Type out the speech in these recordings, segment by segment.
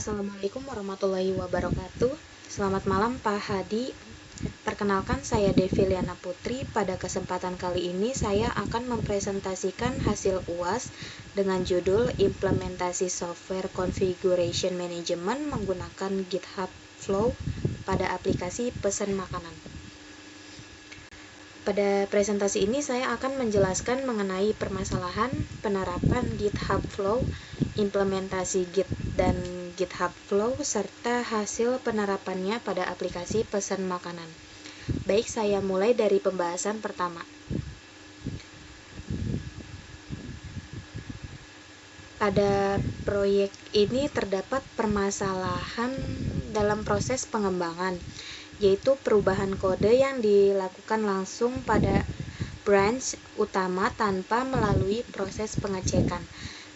Assalamualaikum warahmatullahi wabarakatuh. Selamat malam Pak Hadi. Perkenalkan, saya Deviliana Putri. Pada kesempatan kali ini saya akan mempresentasikan hasil UAS dengan judul Implementasi Software Configuration Management menggunakan GitHub Flow pada aplikasi pesan makanan. Pada presentasi ini saya akan menjelaskan mengenai permasalahan penerapan GitHub Flow, implementasi Git dan GitHub Flow, serta hasil penerapannya pada aplikasi pesan makanan. Baik, saya mulai dari pembahasan pertama. Pada proyek ini terdapat permasalahan dalam proses pengembangan, yaitu perubahan kode yang dilakukan langsung pada branch utama tanpa melalui proses pengecekan.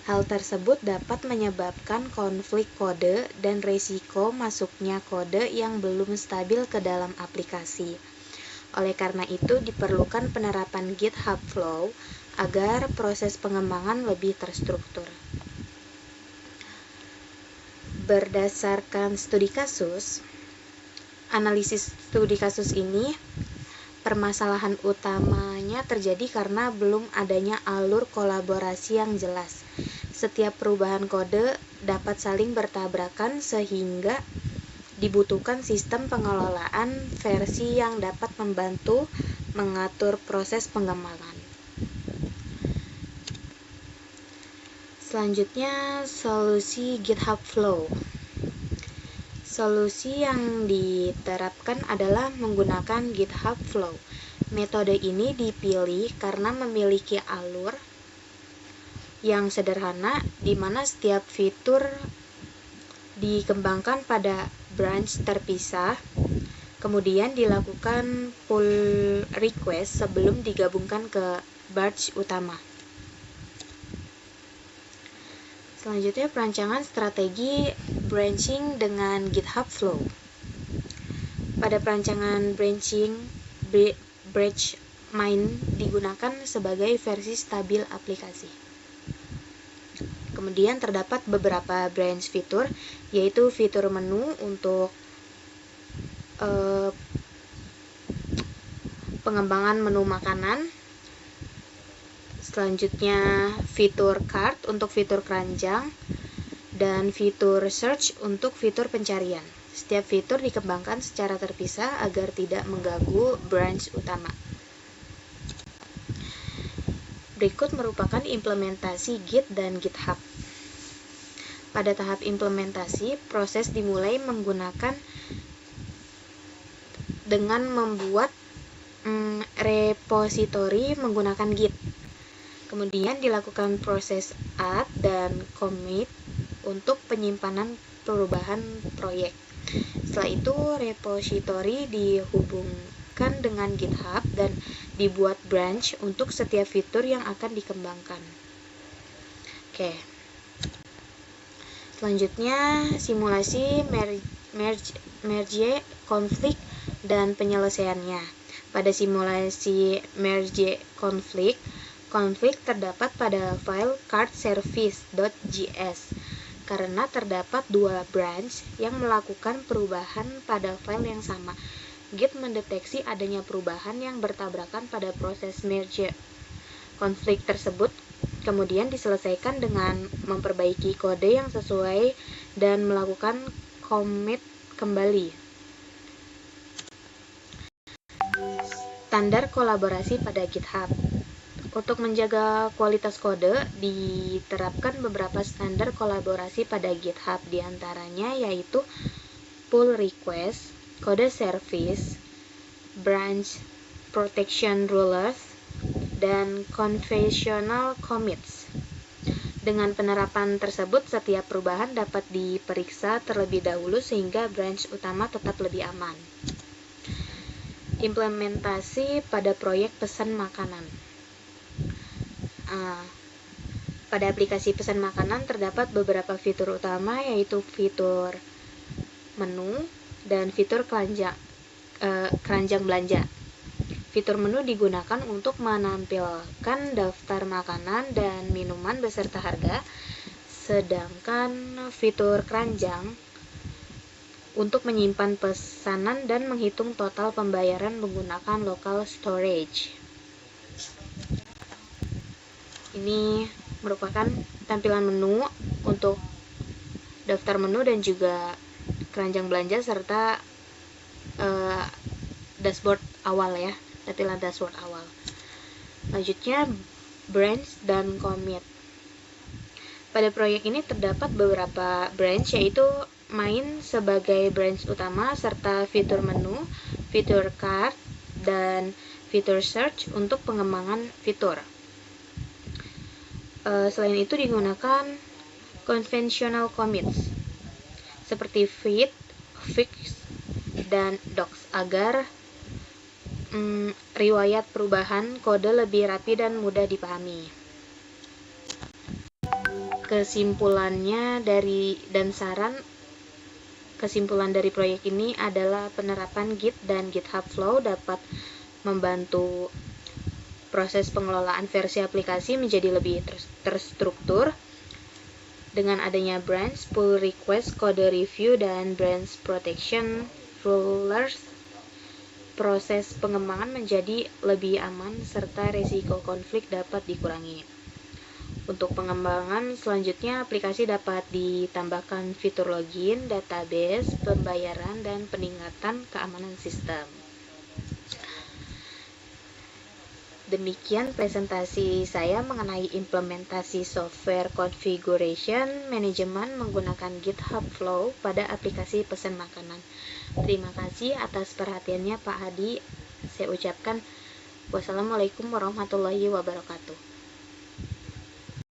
Hal tersebut dapat menyebabkan konflik kode dan risiko masuknya kode yang belum stabil ke dalam aplikasi. Oleh karena itu, diperlukan penerapan GitHub Flow agar proses pengembangan lebih terstruktur. Berdasarkan studi kasus, analisis studi kasus ini, permasalahan utamanya terjadi karena belum adanya alur kolaborasi yang jelas. Setiap perubahan kode dapat saling bertabrakan sehingga dibutuhkan sistem pengelolaan versi yang dapat membantu mengatur proses pengembangan. Selanjutnya, solusi GitHub Flow. Solusi yang diterapkan adalah menggunakan GitHub Flow. Metode ini dipilih karena memiliki alur yang sederhana, di mana setiap fitur dikembangkan pada branch terpisah, kemudian dilakukan pull request sebelum digabungkan ke branch utama. Selanjutnya, perancangan strategi branching dengan GitHub Flow. Pada perancangan branch main digunakan sebagai versi stabil aplikasi. Kemudian terdapat beberapa branch fitur, yaitu fitur menu untuk pengembangan menu makanan. Selanjutnya, fitur cart untuk fitur keranjang, dan fitur search untuk fitur pencarian. Setiap fitur dikembangkan secara terpisah agar tidak mengganggu branch utama. Berikut merupakan implementasi Git dan GitHub. Pada tahap implementasi, proses dimulai dengan membuat repositori menggunakan Git. Kemudian dilakukan proses add dan commit untuk penyimpanan perubahan proyek. Setelah itu, repositori dihubungkan dengan GitHub dan dibuat branch untuk setiap fitur yang akan dikembangkan. Oke. Selanjutnya, simulasi merge konflik dan penyelesaiannya. Pada simulasi merge konflik terdapat pada file cardservice.js karena terdapat dua branch yang melakukan perubahan pada file yang sama. Git mendeteksi adanya perubahan yang bertabrakan pada proses merge. Konflik tersebut kemudian diselesaikan dengan memperbaiki kode yang sesuai dan melakukan commit kembali. Standar kolaborasi pada GitHub. Untuk menjaga kualitas kode, diterapkan beberapa standar kolaborasi pada GitHub, diantaranya yaitu pull request, kode service, branch protection rules, dan confessional commits. Dengan penerapan tersebut, setiap perubahan dapat diperiksa terlebih dahulu sehingga branch utama tetap lebih aman. Implementasi pada proyek pesan makanan. Pada aplikasi pesan makanan terdapat beberapa fitur utama, yaitu fitur menu dan fitur keranjang belanja. Fitur menu digunakan untuk menampilkan daftar makanan dan minuman beserta harga, Sedangkan fitur keranjang untuk menyimpan pesanan dan menghitung total pembayaran menggunakan local storage. Ini merupakan tampilan menu untuk daftar menu dan juga keranjang belanja serta dashboard awal ya, tampilan dashboard awal. Lanjutnya branch dan commit. Pada proyek ini terdapat beberapa branch, yaitu main sebagai branch utama serta fitur menu, fitur card, dan fitur search untuk pengembangan fitur. Selain itu digunakan conventional commits seperti feed, fix, dan docs agar riwayat perubahan kode lebih rapi dan mudah dipahami. Kesimpulan dari proyek ini adalah penerapan Git dan GitHub Flow dapat membantu proses pengelolaan versi aplikasi menjadi lebih terstruktur. Dengan adanya branch, pull request, code review, dan branch protection rulers, proses pengembangan menjadi lebih aman serta risiko konflik dapat dikurangi. Untuk pengembangan selanjutnya, aplikasi dapat ditambahkan fitur login, database, pembayaran, dan peningkatan keamanan sistem. Demikian presentasi saya mengenai implementasi software configuration management menggunakan GitHub Flow pada aplikasi pesan makanan. Terima kasih atas perhatiannya Pak Hadi. Saya ucapkan wassalamualaikum warahmatullahi wabarakatuh.